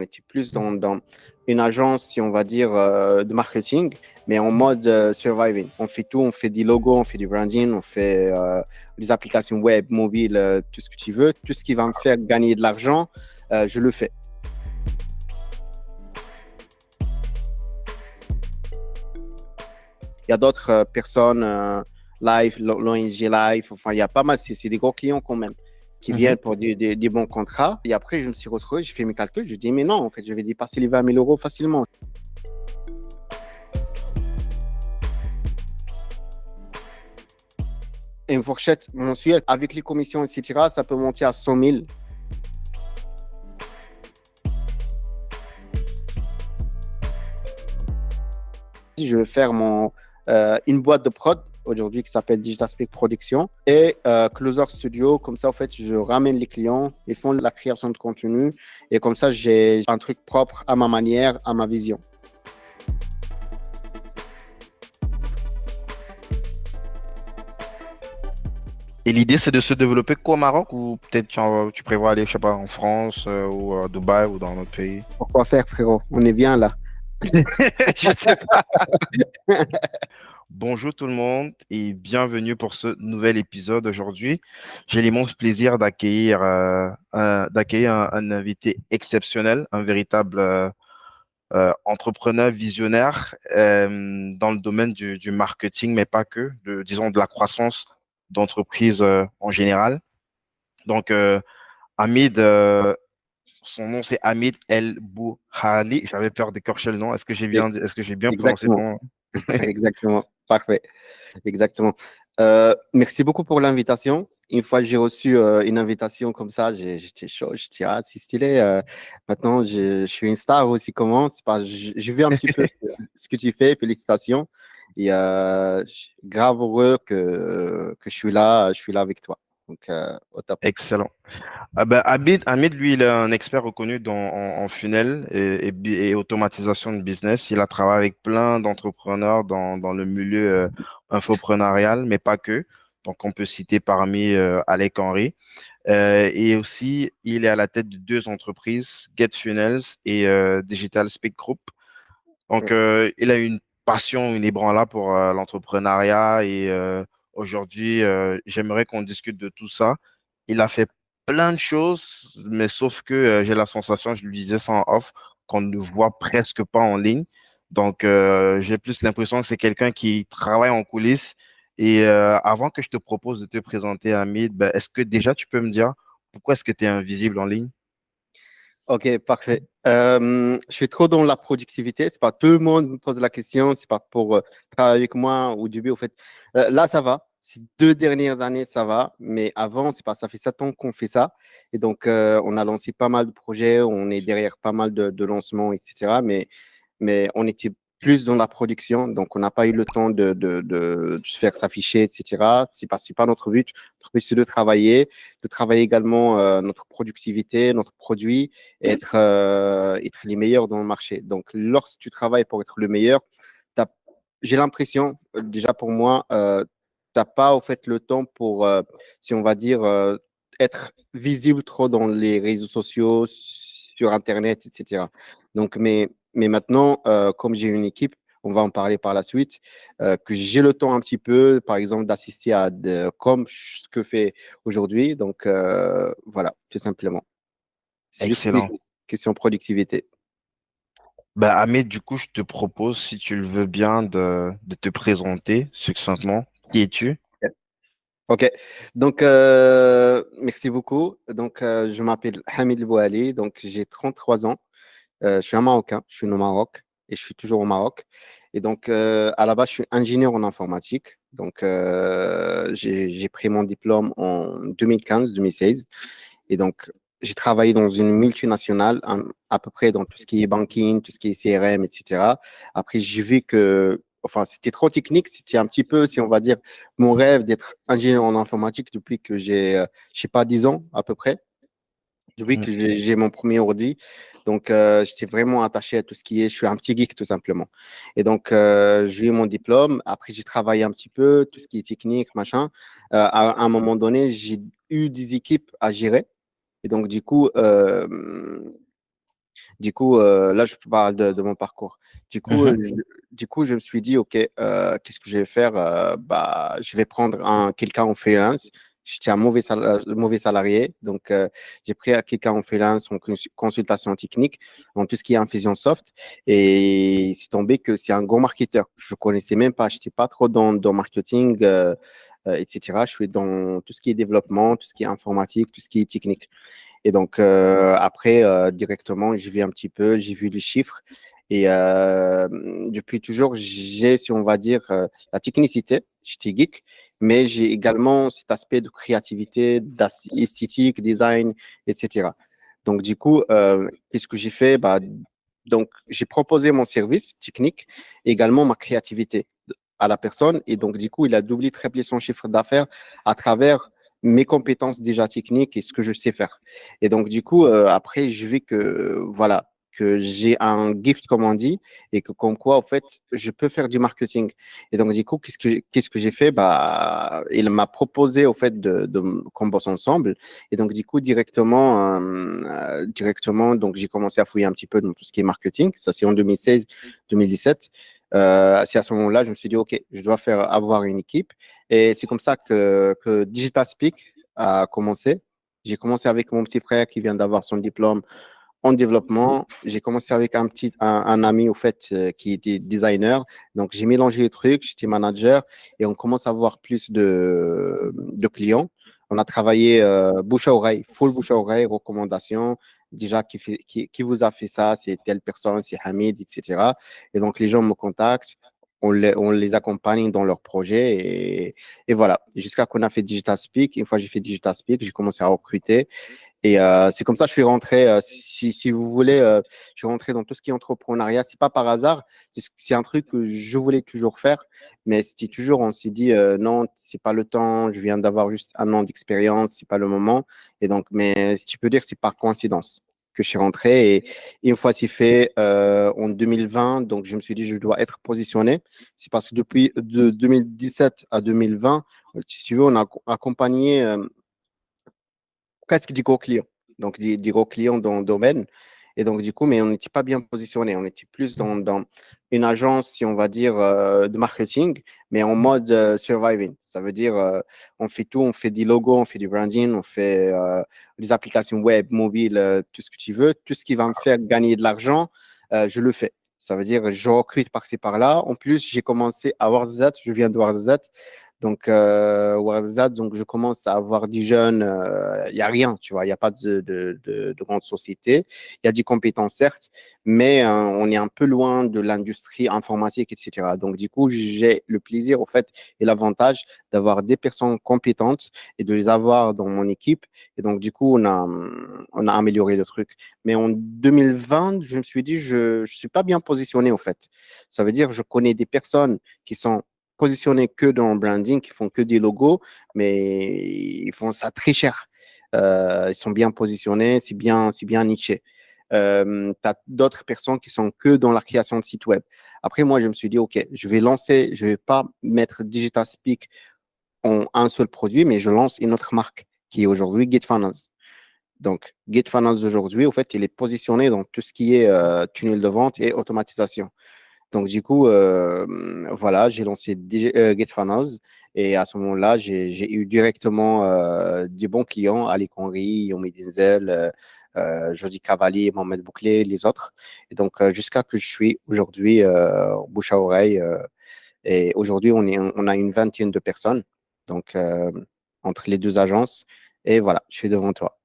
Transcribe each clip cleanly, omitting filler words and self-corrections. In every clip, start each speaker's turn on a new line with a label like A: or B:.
A: On était plus dans une agence, si on va dire, de marketing, mais en mode surviving. On fait tout, on fait des logos, on fait du branding, on fait des applications web, mobiles, tout ce que tu veux. Tout ce qui va me faire gagner de l'argent, je le fais. Il y a d'autres personnes, Live, l'ONG Live, enfin, il y a pas mal, c'est des gros clients quand même qui viennent pour des bons contrats. Et après, je me suis retrouvé, j'ai fait mes calculs, je dis, mais non, en fait, je vais dépasser les 20 000 euros facilement. Et une fourchette mensuelle, avec les commissions, etc., ça peut monter à 100 000. Je vais faire une boîte de prod aujourd'hui qui s'appelle Digital Speak Production et Closer Studio. Comme ça, en fait, je ramène les clients, ils font la création de contenu et comme ça, j'ai un truc propre à ma manière, à ma vision.
B: Et l'idée, c'est de se développer qu'au Maroc ou peut-être tu prévois aller, je sais pas, en France ou à Dubaï ou dans un autre pays?
A: Pourquoi faire, frérot? On est bien là.
B: Je sais pas. Bonjour tout le monde et bienvenue pour ce nouvel épisode. Aujourd'hui, j'ai l'immense plaisir d'accueillir un invité exceptionnel, un véritable entrepreneur visionnaire dans le domaine du marketing, mais pas que, disons de la croissance d'entreprise en général. Donc, Hamid, son nom c'est Hamid El Bouhali. J'avais peur d'écorcher le nom. Est-ce que j'ai bien prononcé
A: Exactement,
B: ton nom?
A: exactement, parfait, exactement. Merci beaucoup pour l'invitation. Une fois que j'ai reçu une invitation comme ça, j'étais chaud. Je dis, ah, c'est stylé. Maintenant, je suis une star aussi. Comment? C'est pas, je vu un petit peu ce que tu fais. Félicitations. Et je suis grave heureux que je suis là avec toi. Donc, au top.
B: Excellent. Ah ben, Hamid, lui, il est un expert reconnu en funnel et automatisation de business. Il a travaillé avec plein d'entrepreneurs dans le milieu infopreneurial, mais pas que. Donc, on peut citer parmi Alec Henry. Et aussi, il est à la tête de deux entreprises, GetFunnels et Digital Speak Group. Donc, il a une passion, une ébranla pour l'entrepreneuriat et aujourd'hui, j'aimerais qu'on discute de tout ça. Il a fait plein de choses, mais sauf que j'ai la sensation, je lui disais ça en off, qu'on ne le voit presque pas en ligne. Donc, j'ai plus l'impression que c'est quelqu'un qui travaille en coulisses. Et avant que je te propose de te présenter, Hamid, ben, est-ce que déjà tu peux me dire pourquoi est-ce que tu es invisible en ligne?
A: Ok, parfait. Je suis trop dans la productivité. C'est pas tout le monde me pose la question. C'est pas pour travailler avec moi au début. Au fait, là ça va. Ces 2 dernières années ça va, mais avant c'est pas. Ça fait 7 ans qu'on fait ça, et donc on a lancé pas mal de projets. On est derrière pas mal de lancements, etc. Mais on était plus dans la production, donc on n'a pas eu le temps de se faire s'afficher, etc. C'est pas notre but. Notre but, c'est de travailler également notre productivité, notre produit, et être les meilleurs dans le marché. Donc, lorsque tu travailles pour être le meilleur, t'as- j'ai l'impression, déjà pour moi, tu n'as pas au fait le temps pour, si on va dire, être visible trop dans les réseaux sociaux, sur Internet, etc. Donc, mais maintenant, comme j'ai une équipe, on va en parler par la suite, que j'ai le temps un petit peu, par exemple, d'assister comme ce que fait aujourd'hui. Donc, voilà, tout simplement. C'est juste une
B: Excellent.
A: question de productivité.
B: Ben, Ahmed, du coup, je te propose, si tu le veux bien, de te présenter succinctement. Qui es-tu?
A: Ok, donc merci beaucoup. Donc, je m'appelle Hamid Bouali, donc j'ai 33 ans. Je suis un Marocain, je suis né au Maroc et je suis toujours au Maroc. Et donc, à la base, je suis ingénieur en informatique. Donc, j'ai pris mon diplôme en 2015-2016. Et donc, j'ai travaillé dans une multinationale, à peu près dans tout ce qui est banking, tout ce qui est CRM, etc. Après, j'ai vu que, enfin, c'était trop technique. C'était un petit peu, si on va dire, mon rêve d'être ingénieur en informatique depuis que j'ai, je sais pas, 10 ans à peu près. Depuis
B: Mm.
A: que j'ai mon premier ordi. Donc, j'étais vraiment attaché à tout ce qui est, je suis un petit geek tout simplement. Et donc, j'ai eu mon diplôme. Après, j'ai travaillé un petit peu, tout ce qui est technique, machin. À un moment donné, j'ai eu des équipes à gérer. Et donc, du coup, Du coup, là, je parle de mon parcours. Du coup,
B: Mhm.
A: je me suis dit, OK, qu'est-ce que je vais faire? Bah, je vais prendre quelqu'un en freelance. J'étais un mauvais salarié. Donc, j'ai pris quelqu'un en freelance en consultation technique, en tout ce qui est infusion soft. Et c'est tombé que c'est un gros marketeur. Je ne connaissais même pas. Je n'étais pas trop dans marketing, etc. Je suis dans tout ce qui est développement, tout ce qui est informatique, tout ce qui est technique. Et donc, après, directement, j'ai vu un petit peu, j'ai vu les chiffres. Et depuis toujours, j'ai, si on va dire, la technicité. J'étais geek, mais j'ai également cet aspect de créativité, d'esthétique, design, etc. Donc, du coup, qu'est-ce que j'ai fait? Bah, donc, j'ai proposé mon service technique, également ma créativité à la personne. Et donc, du coup, il a doublé, triplé son chiffre d'affaires à travers mes compétences déjà techniques et ce que je sais faire. Et donc, du coup, après, je vais que, voilà, que j'ai un gift, comme on dit, et que, comme quoi, en fait, je peux faire du marketing. Et donc, du coup, qu'est-ce que j'ai fait? Bah, il m'a proposé, au fait, qu'on bosse ensemble. Et donc, du coup, directement, donc, j'ai commencé à fouiller un petit peu dans tout ce qui est marketing. Ça, c'est en 2016, 2017. C'est à ce moment-là, je me suis dit, OK, je dois avoir une équipe. Et c'est comme ça que Digital Speak a commencé. J'ai commencé avec mon petit frère qui vient d'avoir son diplôme en développement. J'ai commencé avec un ami, au fait, qui était designer. Donc, j'ai mélangé les trucs, j'étais manager et on commence à avoir plus de clients. On a travaillé bouche à oreille, full bouche à oreille, recommandations. Déjà, qui vous a fait ça? C'est telle personne, c'est Hamid, etc. Et donc, les gens me contactent. On les accompagne dans leurs projets et voilà. Jusqu'à qu'on a fait Digital Speak. Une fois que j'ai fait Digital Speak, j'ai commencé à recruter. Et c'est comme ça que je suis rentré, si vous voulez, je suis rentré dans tout ce qui est entrepreneuriat. C'est pas par hasard, c'est un truc que je voulais toujours faire, mais c'était toujours, on s'est dit, non, c'est pas le temps, je viens d'avoir juste un an d'expérience, c'est pas le moment. Et donc, mais si tu peux dire, c'est par coïncidence que je suis rentré. Et une fois c'est fait, en 2020, donc je me suis dit, je dois être positionné. C'est parce que depuis de 2017 à 2020, si tu veux, on a accompagné presque des gros clients. Donc, des gros clients dans le domaine. Et donc, du coup, mais on n'était pas bien positionné. On était plus dans une agence, si on va dire, de marketing, mais en mode surviving. Ça veut dire, on fait tout, on fait des logos, on fait du branding, on fait des applications web, mobiles, tout ce que tu veux. Tout ce qui va me faire gagner de l'argent, je le fais. Ça veut dire, je recrute par-ci, par-là. En plus, j'ai commencé à Warzat, je viens de Warzat. Donc, WhatsApp, donc je commence à avoir des jeunes, il n'y a rien, tu vois, il n'y a pas de grande société. Il y a des compétences, certes, mais on est un peu loin de l'industrie informatique, etc. Donc, du coup, j'ai le plaisir, au fait, et l'avantage d'avoir des personnes compétentes et de les avoir dans mon équipe. Et donc, du coup, on a amélioré le truc. Mais en 2020, je me suis dit, je ne suis pas bien positionné, au fait. Ça veut dire, je connais des personnes qui sont positionnés que dans le branding, qui font que des logos, mais ils font ça très cher. Ils sont bien positionnés, c'est bien niché. Tu as d'autres personnes qui sont que dans la création de sites web. Après, moi, je me suis dit, OK, je vais pas mettre Digital Speak en un seul produit, mais je lance une autre marque qui est aujourd'hui GetFunnels. Donc, GetFunnels aujourd'hui, au fait, il est positionné dans tout ce qui est tunnel de vente et automatisation. Donc, du coup, voilà, j'ai lancé GetFunnels et à ce moment-là, j'ai eu directement des bons clients, Ali Conry, Yomi Denzel, Jody Cavalli, Mohamed Bouclé, les autres. Et donc, jusqu'à que je suis aujourd'hui bouche à oreille. Et aujourd'hui, on a une vingtaine de personnes, donc entre les deux agences. Et voilà, je suis devant toi.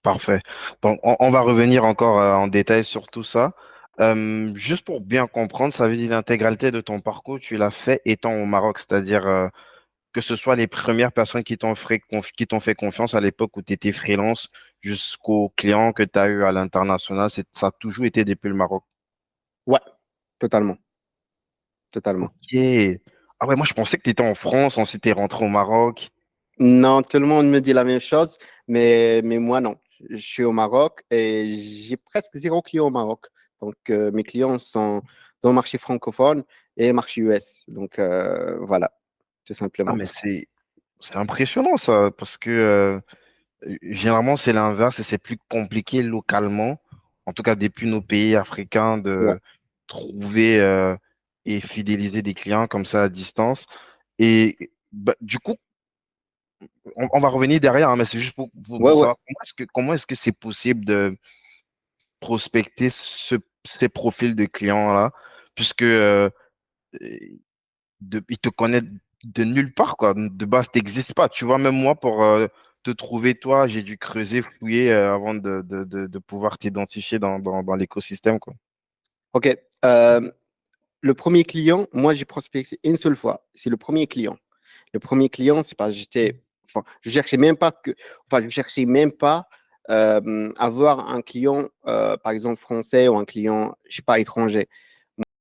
B: Parfait. Donc, on va revenir encore en détail sur tout ça. Juste pour bien comprendre, ça veut dire l'intégralité de ton parcours, tu l'as fait étant au Maroc, c'est-à-dire que ce soit les premières personnes qui t'ont fait confiance à l'époque où tu étais freelance jusqu'aux clients que tu as eu à l'international, ça a toujours été depuis le Maroc.
A: Ouais, totalement, totalement.
B: Ok. Ah ouais, moi je pensais que tu étais en France, ensuite tu es rentré au Maroc.
A: Non, tout le monde me dit la même chose, mais moi, non. Je suis au Maroc et j'ai presque zéro client au Maroc. Donc, mes clients sont dans le marché francophone et le marché US. Donc, voilà, tout
B: Ah
A: simplement.
B: mais c'est impressionnant ça, parce que généralement c'est l'inverse et c'est plus compliqué localement. en tout cas depuis nos pays africains,
A: Ouais.
B: de trouver et fidéliser des clients comme ça à distance. Et bah, du coup, on va revenir derrière, hein, mais c'est juste
A: Ouais,
B: pour
A: ouais.
B: savoir comment est-ce que c'est possible de prospecter ces profils de clients-là, puisque ils te connaissent de nulle part, quoi. De base, tu n'existes pas. Tu vois, même moi, pour te trouver, toi, j'ai dû creuser, fouiller avant de pouvoir t'identifier dans l'écosystème, quoi.
A: OK. Le premier client, moi, j'ai prospecté une seule fois. C'est le premier client. Le premier client, c'est parce que enfin, je cherchais même pas je cherchais même pas avoir un client, par exemple français ou un client, je sais pas, étranger.